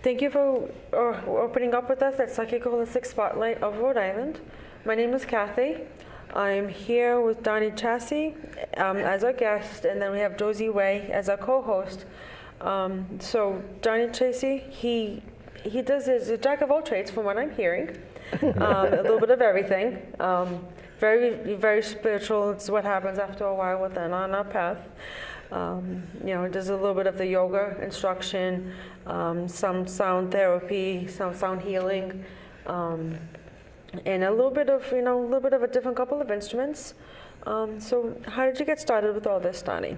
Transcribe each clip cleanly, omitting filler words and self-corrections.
Thank you for opening up with us at Psychic Holistic Spotlight of Rhode Island. My name is Kathy. I'm here with Donnie Chasse as our guest, and then we have Josie Way as our co-host. So Donnie Chasse, he is a jack of all trades from what I'm hearing. A little bit of everything. Very, very spiritual. It's what happens after a while within on our path. There's a little bit of the yoga instruction, some sound therapy, some sound healing, and a little bit of a different couple of instruments. So how did you get started with all this, Donnie?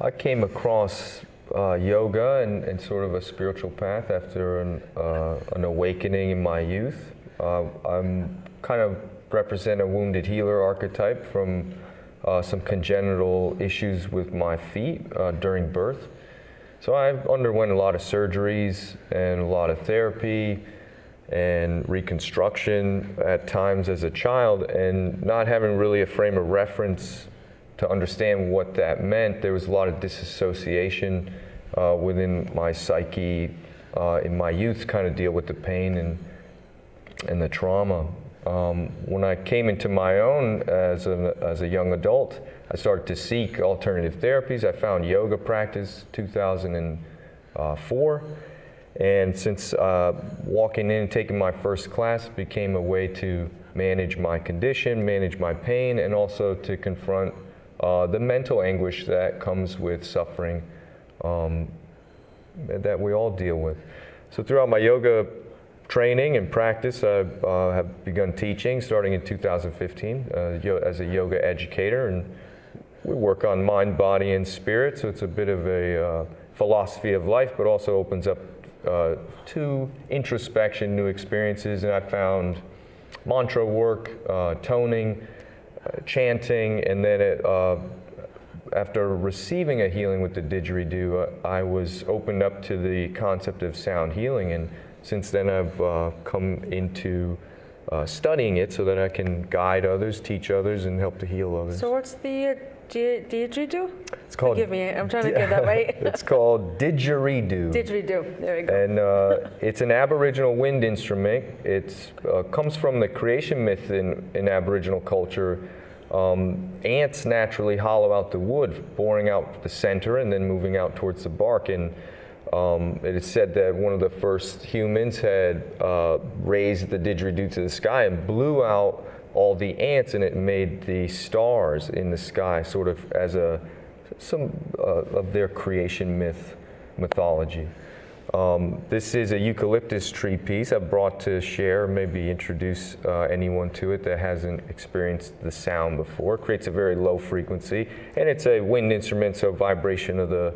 I came across yoga and sort of a spiritual path after an awakening in my youth. I'm kind of represent a wounded healer archetype from some congenital issues with my feet during birth. So I underwent a lot of surgeries and a lot of therapy and reconstruction at times as a child, and not having really a frame of reference to understand what that meant. There was a lot of disassociation within my psyche in my youth, kind of deal with the pain and the trauma. When I came into my own as a young adult, I started to seek alternative therapies. I found yoga practice 2004, and since walking in and taking my first class became a way to manage my condition, manage my pain, and also to confront the mental anguish that comes with suffering that we all deal with. So throughout my yoga training and practice, I have begun teaching starting in 2015 as a yoga educator, and we work on mind, body, and spirit, so it's a bit of a philosophy of life, but also opens up to introspection, new experiences, and I found mantra work, toning, chanting, and then after receiving a healing with the didgeridoo, I was opened up to the concept of sound healing, and since then I've come into studying it so that I can guide others, teach others, and help to heal others. So what's the didgeridoo? It's called, forgive me, I'm trying to get that right. It's called didgeridoo. Didgeridoo, there we go. And it's an Aboriginal wind instrument. It comes from the creation myth in Aboriginal culture. Ants naturally hollow out the wood, boring out the center and then moving out towards the bark. And it is said that one of the first humans had raised the didgeridoo to the sky and blew out all the ants, and it made the stars in the sky, sort of as some of their creation mythology. This is a eucalyptus tree piece I brought to share, maybe introduce anyone to it that hasn't experienced the sound before. It creates a very low frequency, and it's a wind instrument, so vibration of the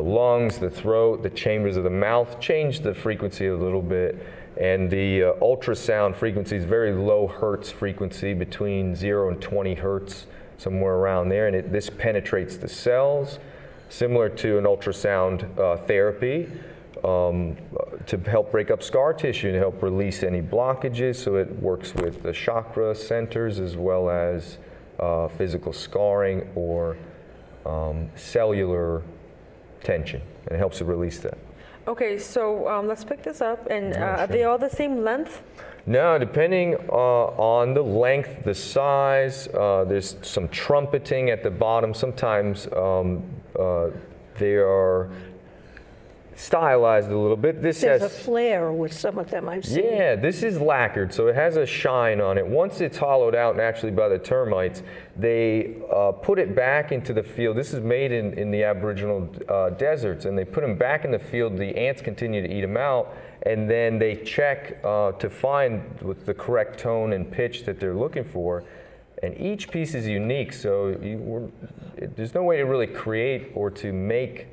lungs, the throat, the chambers of the mouth change the frequency a little bit. And the ultrasound frequency is very low hertz frequency, between 0 and 20 hertz, somewhere around there. And this penetrates the cells, similar to an ultrasound therapy, to help break up scar tissue and help release any blockages. So it works with the chakra centers as well as physical scarring or cellular tension, and it helps to release that. Okay, so let's pick this up, and Yeah, are sure. they all the same length? No, depending on the length, the size, there's some trumpeting at the bottom. Sometimes they are stylized a little bit. There's a flare with some of them I've seen. Yeah, this is lacquered, so it has a shine on it. Once it's hollowed out naturally by the termites, they put it back into the field. This is made in the Aboriginal deserts, and they put them back in the field. The ants continue to eat them out, and then they check to find with the correct tone and pitch that they're looking for. And each piece is unique, so there's no way to really create or to make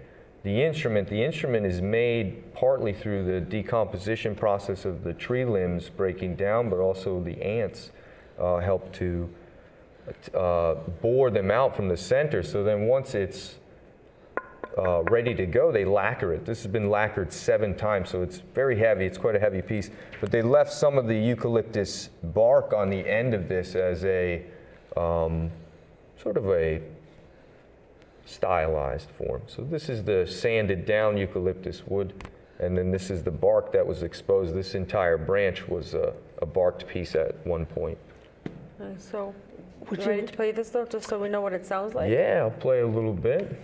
the instrument. The instrument is made partly through the decomposition process of the tree limbs breaking down, but also the ants help to bore them out from the center. So then once it's ready to go, they lacquer it. This has been lacquered 7 times, so it's very heavy. It's quite a heavy piece. But they left some of the eucalyptus bark on the end of this as a sort of a stylized form. So this is the sanded down eucalyptus wood And then this is the bark that was exposed. This entire branch was a barked piece at one point. So, Would ready you- to play this though, just so we know what it sounds like? Yeah, I'll play a little bit.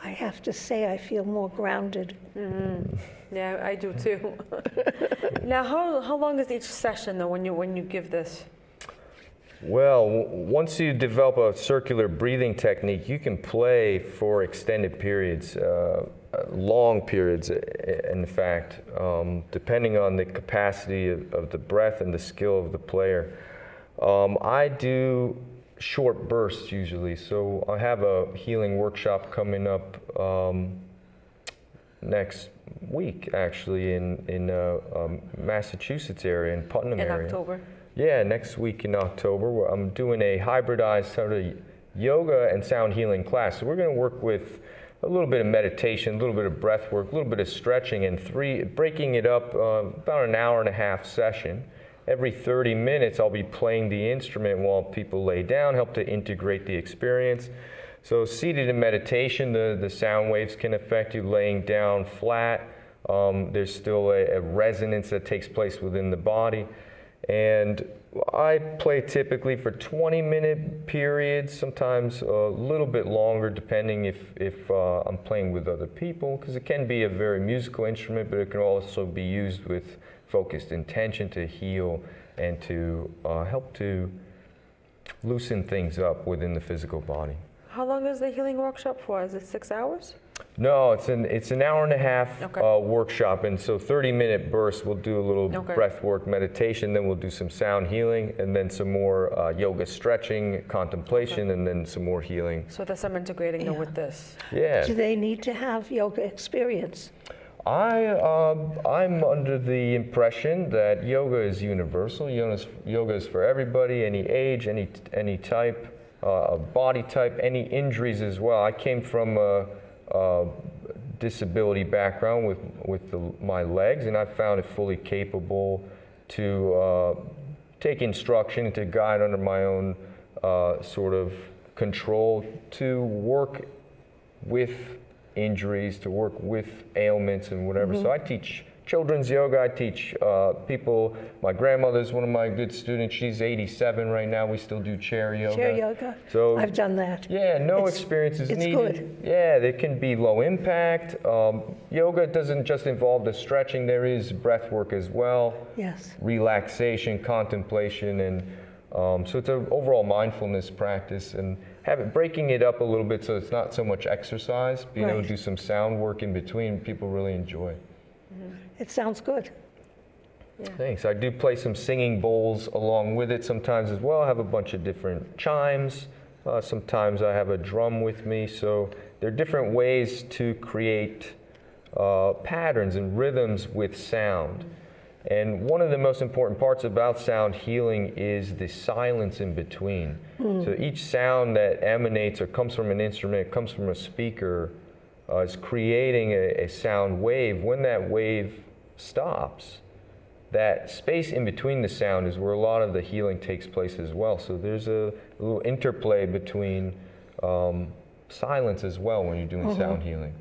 I have to say, I feel more grounded. Yeah, I do too. Now, how long is each session though when you give this? Well, once you develop a circular breathing technique, you can play for extended periods, long periods, in fact, depending on the capacity of the breath and the skill of the player. I do short bursts usually, so I have a healing workshop coming up next week, actually, in Massachusetts area, in Putnam area. In October? Yeah, next week in October, where I'm doing a hybridized sort of yoga and sound healing class. So we're going to work with a little bit of meditation, a little bit of breath work, a little bit of stretching, and breaking it up about an hour and a half session. Every 30 minutes, I'll be playing the instrument while people lay down, help to integrate the experience. So seated in meditation, the sound waves can affect you. Laying down flat, there's still a resonance that takes place within the body. And I play typically for 20-minute periods, sometimes a little bit longer, depending if I'm playing with other people, because it can be a very musical instrument, but it can also be used with focused intention to heal and to help to loosen things up within the physical body. How long is the healing workshop for? Is it 6 hours? No, it's an hour and a half Okay. workshop, and so 30-minute bursts. We'll do a little Okay. breath work, meditation, then we'll do some sound healing, and then some more yoga stretching, contemplation, and then some more healing. So there's some integrating though Yeah. with this. Yeah. Do they need to have yoga experience? I'm under the impression that yoga is universal. Yoga is for everybody, any age, any type, body type, any injuries as well. I came from a disability background with my legs, and I found it fully capable to take instruction, to guide under my own sort of control, to work with injuries, to work with ailments and whatever. So I teach children's yoga. I teach people. My grandmother's one of my good students. She's 87 right now. We still do chair yoga. Chair yoga? So I've done that. yeah, no It's- experience is it's needed. good. Yeah, they can be low impact. Yoga doesn't just involve the stretching. There is breath work as well, Yes. relaxation, contemplation, and so it's an overall mindfulness practice, and breaking it up a little bit so it's not so much exercise. Being able Right. to do some sound work in between, people really enjoy. It sounds good. Thanks. I do play some singing bowls along with it sometimes as well. I have a bunch of different chimes. Sometimes I have a drum with me. So there are different ways to create patterns and rhythms with sound. And one of the most important parts about sound healing is the silence in between. So each sound that emanates or comes from an instrument, comes from a speaker, is creating a sound wave. When that wave stops, that space in between the sound is where a lot of the healing takes place as well. So there's a little interplay between silence as well when you're doing sound healing.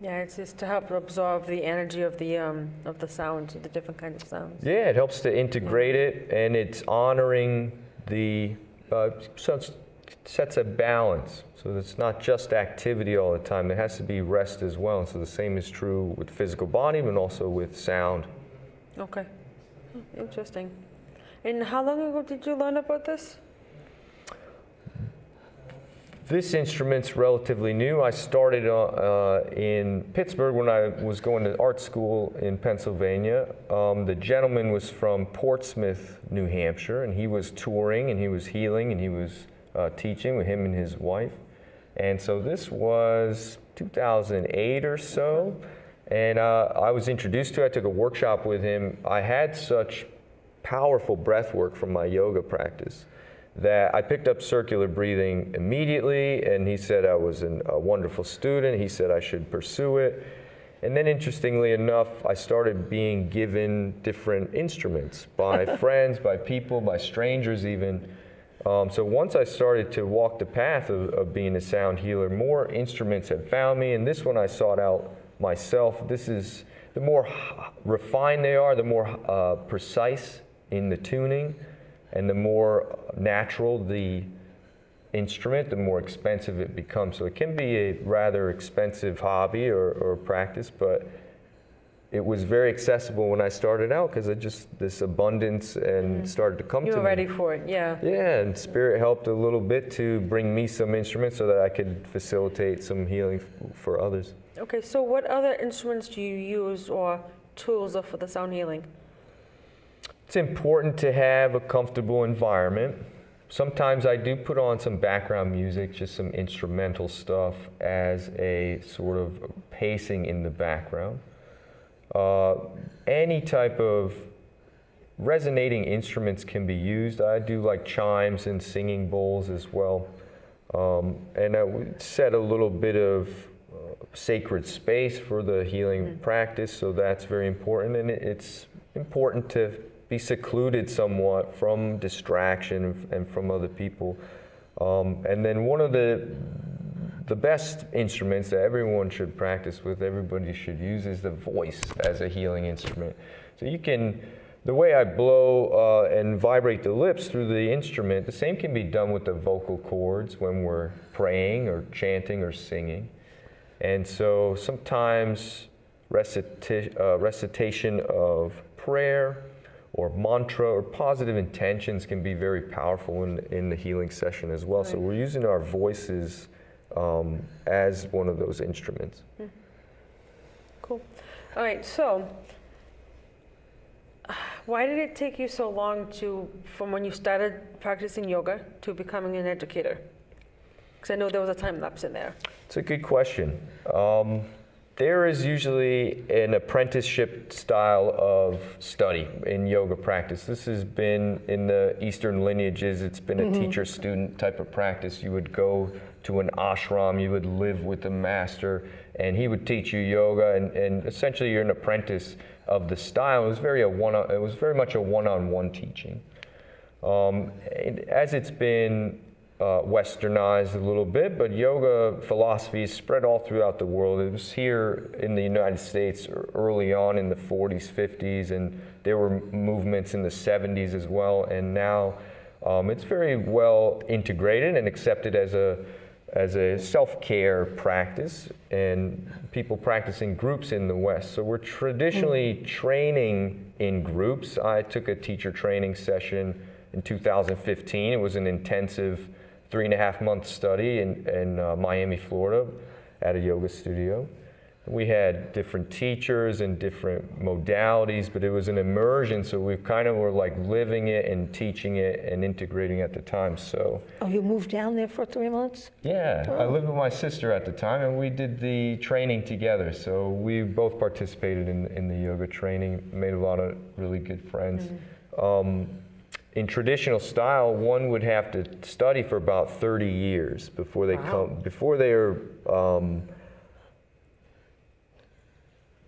Yeah, it's just to help absorb the energy of the sounds, the different kinds of sounds. Yeah, it helps to integrate it, and it's honoring the, so it sets a balance. So it's not just activity all the time. There has to be rest as well. And so the same is true with physical body, but also with sound. Okay, interesting. And how long ago did you learn about this? This instrument's relatively new. I started in Pittsburgh when I was going to art school in Pennsylvania. The gentleman was from Portsmouth, New Hampshire, and he was touring, and he was healing, and he was teaching with him and his wife. And so this was 2008 or so, and I was introduced to it. I took a workshop with him. I had such powerful breath work from my yoga practice that I picked up circular breathing immediately, and he said I was a wonderful student. He said I should pursue it. And then interestingly enough, I started being given different instruments by friends, by people, by strangers even. So once I started to walk the path of being a sound healer, more instruments have found me, and this one I sought out myself. This is, the more refined they are, the more precise in the tuning, and the more natural the instrument, the more expensive it becomes. So it can be a rather expensive hobby or practice, but it was very accessible when I started out because it just, this abundance and started to come to me. You were ready for it, yeah. Yeah, and Spirit helped a little bit to bring me some instruments so that I could facilitate some healing for others. Okay, so what other instruments do you use or tools for the sound healing? It's important to have a comfortable environment. Sometimes I do put on some background music, just some instrumental stuff as a sort of pacing in the background. Any type of resonating instruments can be used. I do like chimes and singing bowls as well. And I would set a little bit of sacred space for the healing practice, so that's very important. And it's important to be secluded somewhat from distraction and from other people. And then one of the best instruments that everyone should practice with, everybody should use, is the voice as a healing instrument. So you can, the way I blow and vibrate the lips through the instrument, the same can be done with the vocal cords when we're praying or chanting or singing. And so sometimes recitation of prayer or mantra or positive intentions can be very powerful in the healing session as well. Right. So we're using our voices as one of those instruments. Cool. All right, so why did it take you so long from when you started practicing yoga to becoming an educator? Because I know there was a time lapse in there. It's a good question. There is usually an apprenticeship style of study in yoga practice. This has been in the Eastern lineages. It's been a teacher-student type of practice. You would go to an ashram, you would live with the master, and he would teach you yoga, and essentially you're an apprentice of the style. It was very much a one-on-one teaching. As it's been westernized a little bit, but yoga philosophy is spread all throughout the world. It was here in the United States early on in the 40s, 50s, and there were movements in the 70s as well, and now it's very well integrated and accepted as a self-care practice, and people practice in groups in the West. So we're traditionally training in groups. I took a teacher training session in 2015. It was an intensive 3.5-month study in Miami, Florida, at a yoga studio. We had different teachers and different modalities, but it was an immersion, so we kind of were like living it and teaching it and integrating at the time. So. Oh, you moved down there for 3 months? Yeah, I lived with my sister at the time, and we did the training together. So we both participated in the yoga training, made a lot of really good friends. In traditional style, one would have to study for about 30 years before they before they are.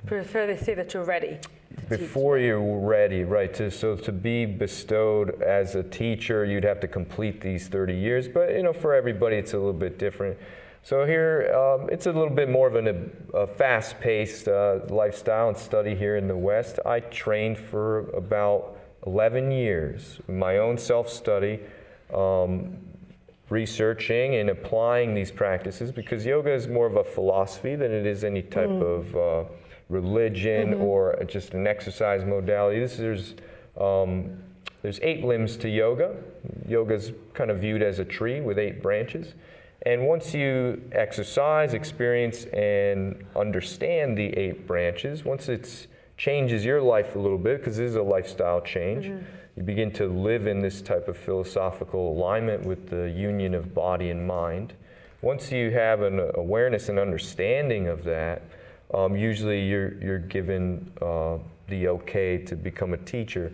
Before they say that you're ready. Before you're ready, right? So to be bestowed as a teacher, you'd have to complete these 30 years. But for everybody, it's a little bit different. So here, it's a little bit more of a fast-paced lifestyle and study here in the West. I trained for about 11 years, my own self-study, researching and applying these practices, because yoga is more of a philosophy than it is any type of religion or just an exercise modality. There's 8 limbs to yoga. Yoga's kind of viewed as a tree with 8 branches. And once you exercise, experience, and understand the 8 branches, once it changes your life a little bit, because this is a lifestyle change, you begin to live in this type of philosophical alignment with the union of body and mind. once you have an awareness and understanding of that, usually you're given the okay to become a teacher.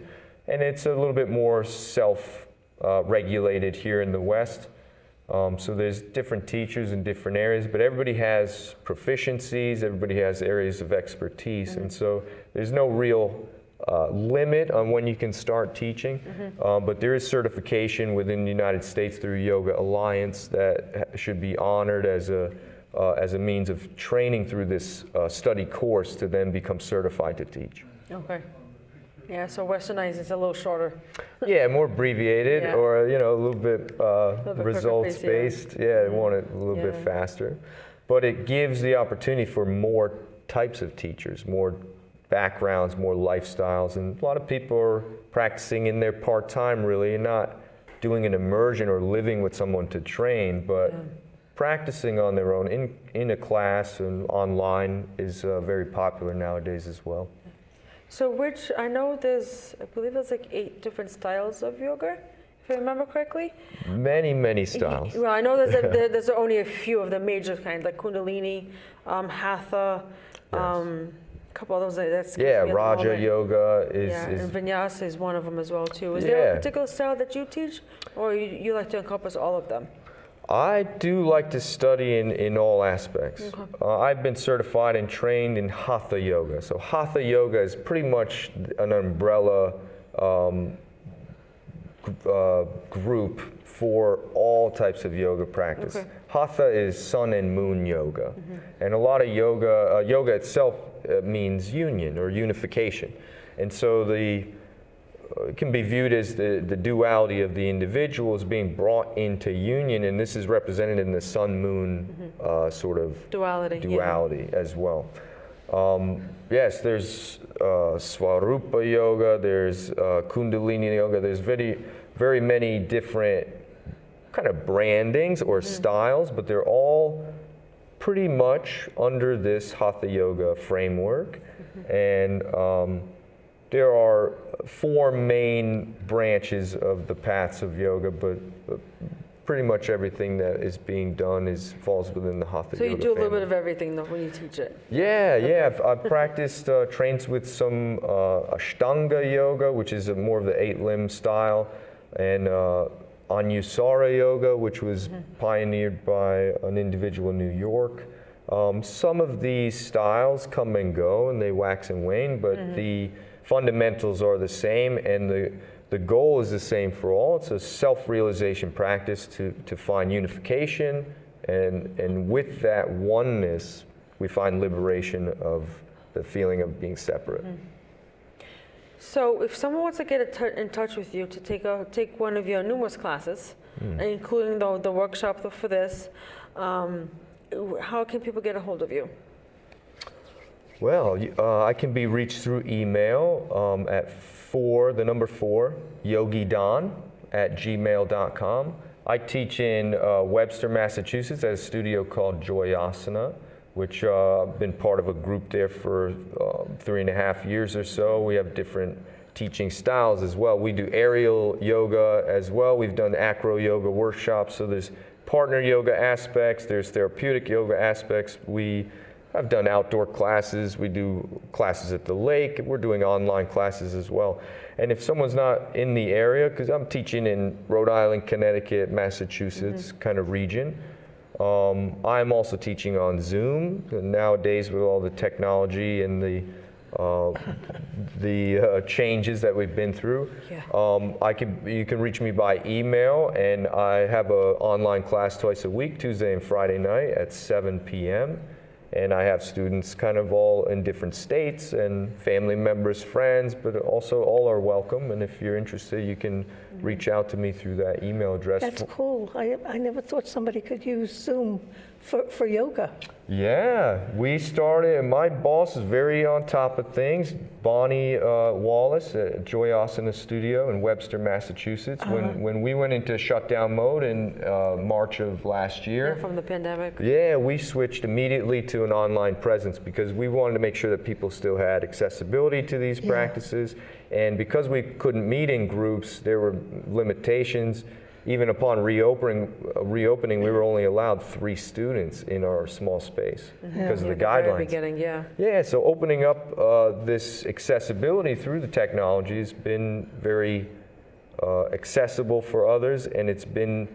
And it's a little bit more self-regulated here in the West. So there's different teachers in different areas, but everybody has proficiencies, everybody has areas of expertise, and so there's no real limit on when you can start teaching, but there is certification within the United States through Yoga Alliance that should be honored as a means of training through this study course to then become certified to teach. Okay. Yeah, so Westernized is a little shorter. Yeah, more abbreviated, Yeah. or a little bit results quicker pace, based. Yeah, they want it a little bit faster, but it gives the opportunity for more types of teachers, more backgrounds, more lifestyles, and a lot of people are practicing in their part-time really, and not doing an immersion or living with someone to train, but practicing on their own in a class and online is very popular nowadays as well. So I believe there's like 8 different styles of yoga, if I remember correctly. Many styles. Well, I know there's only a few of the major kinds, like Kundalini, Hatha, a couple of those. That's Raja Yoga is. And Vinyasa is one of them as well too. Is there a particular style that you teach, or you like to encompass all of them? I do like to study in all aspects. Okay. I've been certified and trained in Hatha Yoga. So Hatha Yoga is pretty much an umbrella group for all types of yoga practice. Okay. Hatha is sun and moon yoga. And a lot of yoga itself means union or unification. And so it can be viewed as the duality of the individual as being brought into union, and this is represented in the sun-moon sort of duality as well. Yes, there's Swarupa Yoga, there's Kundalini Yoga, there's very many different kind of brandings or styles, but they're all pretty much under this Hatha Yoga framework. And there are 4 main branches of the paths of yoga, but pretty much everything that is being done falls within the Hatha Yoga. So you do a little bit of everything though when you teach it? Yeah. I've practiced, trained with some Ashtanga Yoga, which is more of the 8-limb style, and Anusara Yoga, which was pioneered by an individual in New York. Some of these styles come and go, and they wax and wane, but the fundamentals are the same, and the goal is the same for all. It's a self-realization practice to find unification, and with that oneness, we find liberation of the feeling of being separate. So if someone wants to get in touch with you to take one of your numerous classes, including the workshop for this, how can people get a hold of you? Well, I can be reached through email at 4 yogidon@gmail.com. I teach in Webster, Massachusetts at a studio called Joyasana, which I've been part of a group there for 3.5 years or so. We have different teaching styles as well. We do aerial yoga as well. We've done acro yoga workshops, so there's partner yoga aspects, there's therapeutic yoga aspects. I've done outdoor classes, we do classes at the lake, we're doing online classes as well. And if someone's not in the area, because I'm teaching in Rhode Island, Connecticut, Massachusetts kind of region, I'm also teaching on Zoom. Nowadays with all the technology and the changes that we've been through, you can reach me by email, and I have an online class twice a week, Tuesday and Friday night at 7 p.m. And I have students kind of all in different states, and family members, friends, but also all are welcome. And if you're interested, you can reach out to me through that email address. That's cool. I never thought somebody could use Zoom for yoga. Yeah, we started, and my boss is very on top of things. Bonnie Wallace at Joyasana Studio in Webster, Massachusetts. When we went into shutdown mode in March of last year. From the pandemic. Yeah, we switched immediately to an online presence because we wanted to make sure that people still had accessibility to these practices. And because we couldn't meet in groups, there were limitations. even upon reopening, we were only allowed 3 students in our small space because of the Very guidelines. beginning, yeah. Yeah, so opening up this accessibility through the technology has been very accessible for others, and it's been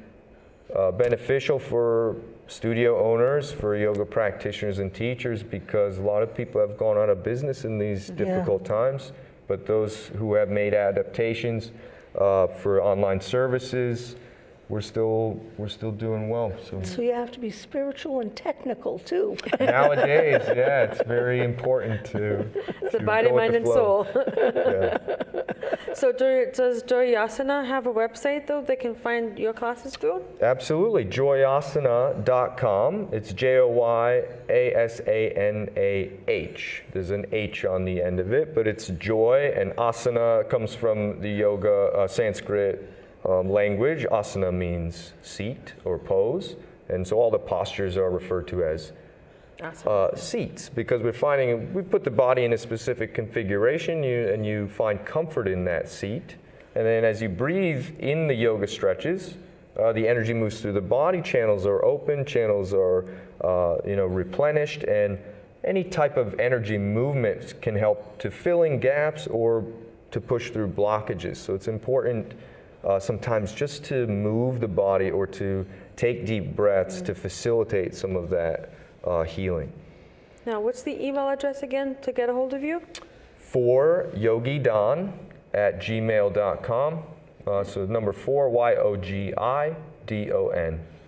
beneficial for studio owners, for yoga practitioners and teachers, because a lot of people have gone out of business in these difficult times. But those who have made adaptations for online services, we're still doing well. So you have to be spiritual and technical too. Nowadays, yeah, it's very important to. It's the body, go with mind, the and flow. soul. Yeah. So does Joyasana have a website, though, they can find your classes through? Absolutely, joyasana.com. It's JOYASANAH. There's an H on the end of it, but it's joy, and asana comes from the yoga Sanskrit language. Asana means seat or pose, and so all the postures are referred to as seats, because we're finding we put the body in a specific configuration, and you find comfort in that seat. And then as you breathe in the yoga stretches, the energy moves through the body, channels are open, channels are replenished, and any type of energy movement can help to fill in gaps or to push through blockages. So it's important sometimes just to move the body or to take deep breaths to facilitate some of that healing. Now, what's the email address again to get a hold of you? For yogidon@gmail.com. So number 4, YOGIDON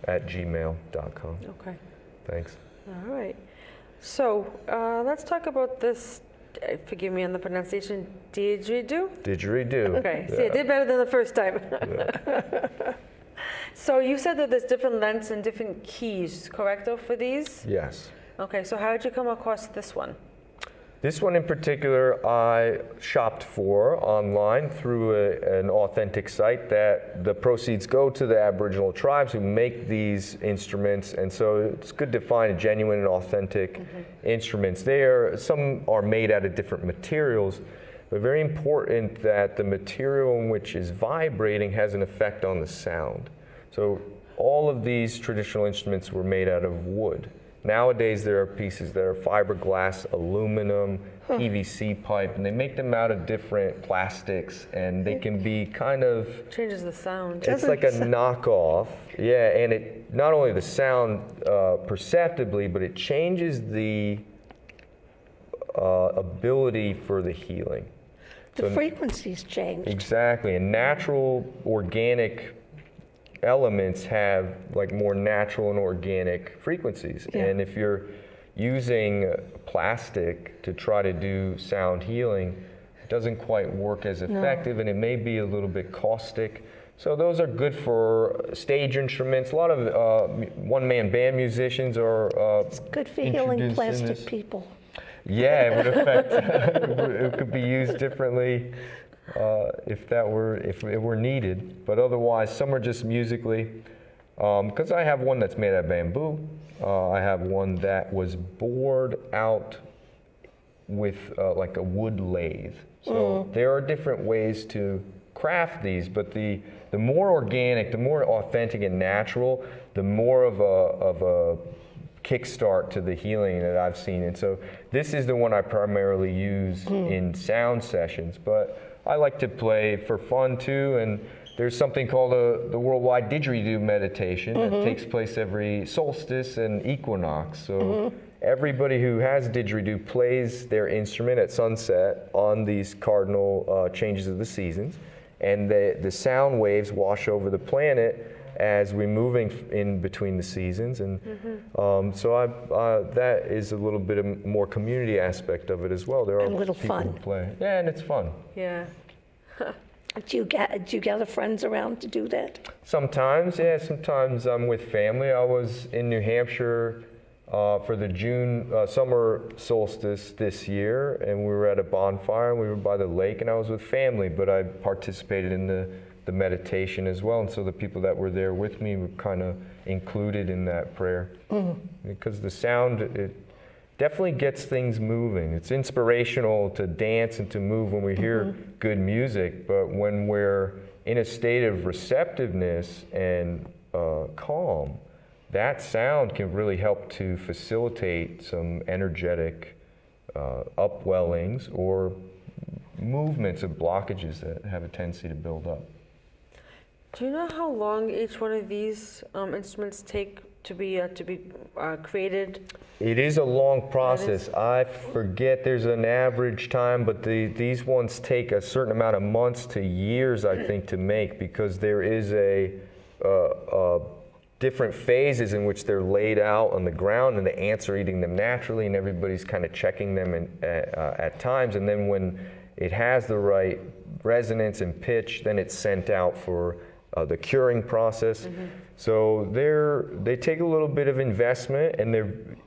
@gmail.com. Okay. Thanks. All right. So let's talk about this. Forgive me on the pronunciation. Didgeridoo? Didgeridoo. Okay. See, I did better than the first time. So you said that there's different lengths and different keys, correct, though, for these? Yes. Okay, so how did you come across this one? This one in particular, I shopped for online through an authentic site that the proceeds go to the Aboriginal tribes who make these instruments, and so it's good to find genuine and authentic instruments there. Some are made out of different materials, but very important that the material in which is vibrating has an effect on the sound. So all of these traditional instruments were made out of wood. Nowadays, there are pieces that are fiberglass, aluminum, PVC pipe, and they make them out of different plastics, and they can be kind of... Changes the sound. It's like a knockoff. Yeah, and it not only the sound perceptibly, but it changes the ability for the healing. The frequencies change. Exactly, and natural, organic elements have like more natural and organic frequencies. Yeah. And if you're using plastic to try to do sound healing, it doesn't quite work as effective, and it may be a little bit caustic. So those are good for stage instruments. A lot of one-man band musicians are It's good for healing plastic people. Yeah, it would affect. It could be used differently. If it were needed, but otherwise some are just musically, because I have one that's made out of bamboo, I have one that was bored out with like a wood lathe. So there are different ways to craft these, but the more organic, the more authentic and natural, the more of a kickstart to the healing that I've seen. And so this is the one I primarily use in sound sessions, but I like to play for fun too, and there's something called the worldwide didgeridoo meditation that takes place every solstice and equinox. So everybody who has didgeridoo plays their instrument at sunset on these cardinal changes of the seasons, and the sound waves wash over the planet as we're moving in between the seasons, and so that is a little bit of more community aspect of it as well. There are And a little people fun. who play. Yeah, and it's fun. Yeah. Do you gather friends around to do that? Sometimes, yeah. Sometimes I'm with family. I was in New Hampshire for the June summer solstice this year, and we were at a bonfire, and we were by the lake, and I was with family, but I participated in the meditation as well, and so the people that were there with me were kind of included in that prayer, because the sound, it definitely gets things moving. It's inspirational to dance and to move when we hear good music, but when we're in a state of receptiveness and calm, that sound can really help to facilitate some energetic upwellings or movements of blockages that have a tendency to build up. Do you know how long each one of these instruments take to be created? It is a long process. I forget there's an average time, but these ones take a certain amount of months to years, I think, to make, because there is a different phases in which they're laid out on the ground, and the ants are eating them naturally, and everybody's kind of checking them at times. And then when it has the right resonance and pitch, then it's sent out for the curing process. Mm-hmm. So they take a little bit of investment, and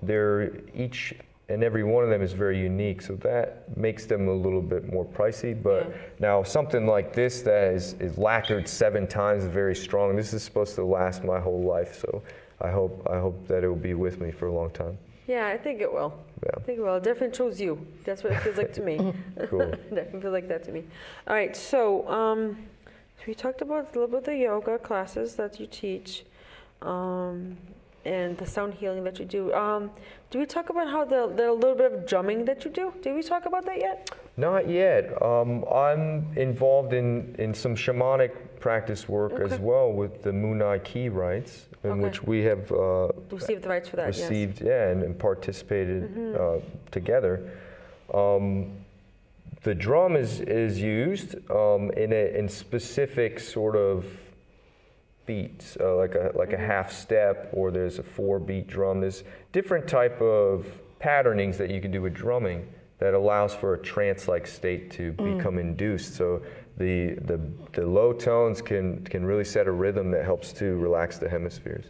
they're each and every one of them is very unique. So that makes them a little bit more pricey. But now something like this that is lacquered 7 times, is very strong. This is supposed to last my whole life. So I hope that it will be with me for a long time. Yeah, I think it will. Yeah. I think it will. It definitely chose you. That's what it feels like to me. Cool. Definitely feels like that to me. All right, so we talked about a little bit of the yoga classes that you teach, and the sound healing that you do. Do we talk about how the little bit of drumming that you do? Did we talk about that yet? Not yet. I'm involved in some shamanic practice work as well with the Munai key rites, in which we have received the rights for that. Received, yes. And participated together. The drum is used in specific sort of beats, like a half step, or there's a 4-beat drum. There's different type of patternings that you can do with drumming that allows for a trance-like state to become induced. So the low tones can really set a rhythm that helps to relax the hemispheres.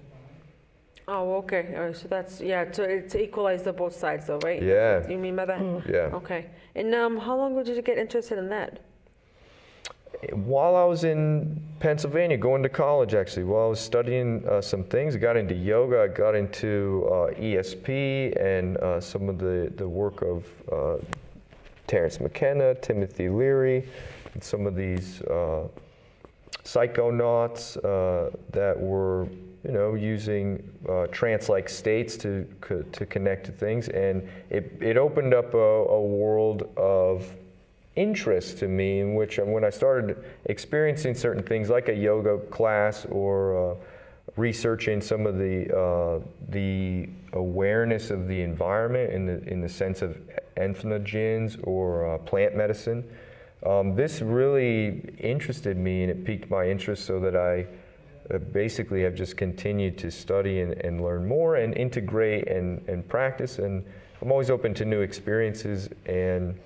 Oh, okay. All right, so that's, to equalize the both sides though, right? Yeah. That's what you mean by that? Yeah. Okay. And how long did you get interested in that? While I was in Pennsylvania, going to college actually, while I was studying some things, I got into yoga, I got into ESP and some of the work of Terence McKenna, Timothy Leary, and some of these psychonauts that were using trance-like states to connect to things, and it opened up a world of interest to me, in which when I started experiencing certain things like a yoga class or researching some of the awareness of the environment in the sense of entheogens or plant medicine, this really interested me, and it piqued my interest so that I basically have just continued to study and learn more and integrate and practice, and I'm always open to new experiences. And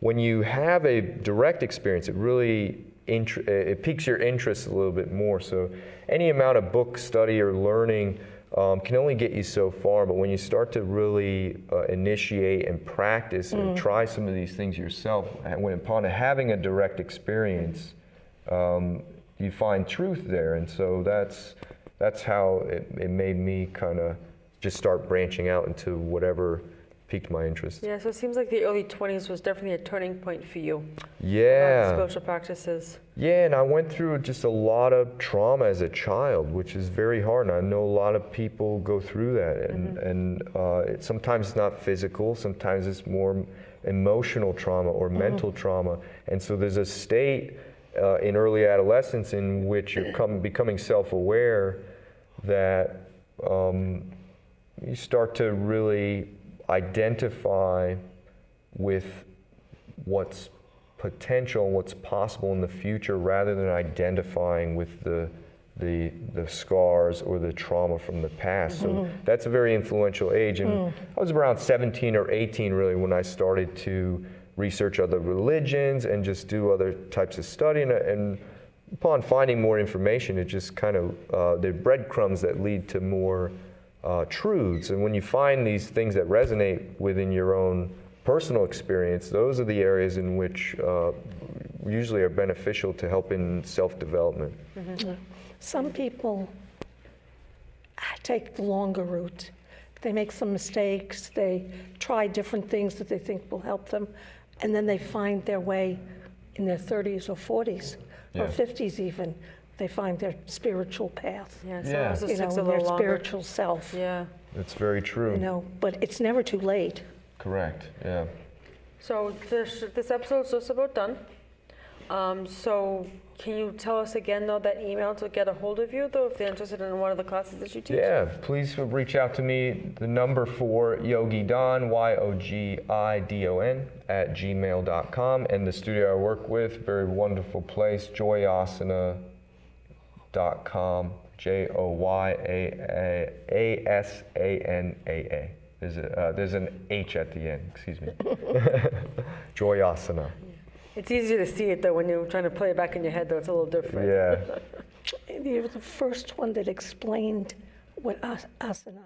when you have a direct experience, it really it piques your interest a little bit more. So any amount of book study or learning can only get you so far, but when you start to really initiate and practice and try some of these things yourself, when upon having a direct experience, you find truth there. And so that's how it made me kind of just start branching out into whatever piqued my interest. Yeah, so it seems like the early 20s was definitely a turning point for you. Yeah. Spiritual practices. Yeah, and I went through just a lot of trauma as a child, which is very hard. And I know a lot of people go through that, and sometimes it's not physical, sometimes it's more emotional trauma or mental trauma. And so there's a state in early adolescence in which you're becoming self-aware that you start to really identify with what's potential and what's possible in the future, rather than identifying with the scars or the trauma from the past. So that's a very influential age. And I was around 17 or 18 really when I started to research other religions and just do other types of study. And upon finding more information, it just kind of, the breadcrumbs that lead to more truths. And when you find these things that resonate within your own personal experience, those are the areas in which usually are beneficial to help in self-development. Some people take the longer route. They make some mistakes, they try different things that they think will help them, and then they find their way in their 30s or 40s or Yeah. 50s even, they find their spiritual path, Yeah, Yeah. sometimes it you know, takes a and their little longer. spiritual self, Yeah. It's very true. you know, but it's never too late. Correct. Yeah. So this episode's just about done. So can you tell us again, though, that email to get a hold of you, though, if they're interested in one of the classes that you teach? Yeah, please reach out to me. The number for Yogi Don, YOGIDON, @gmail.com. And the studio I work with, very wonderful place, joyasana.com, JOYASANAA. There's an H at the end, excuse me. Joyasana. It's easier to see it, though, when you're trying to play it back in your head, though. It's a little different. Yeah. You were the first one that explained what asana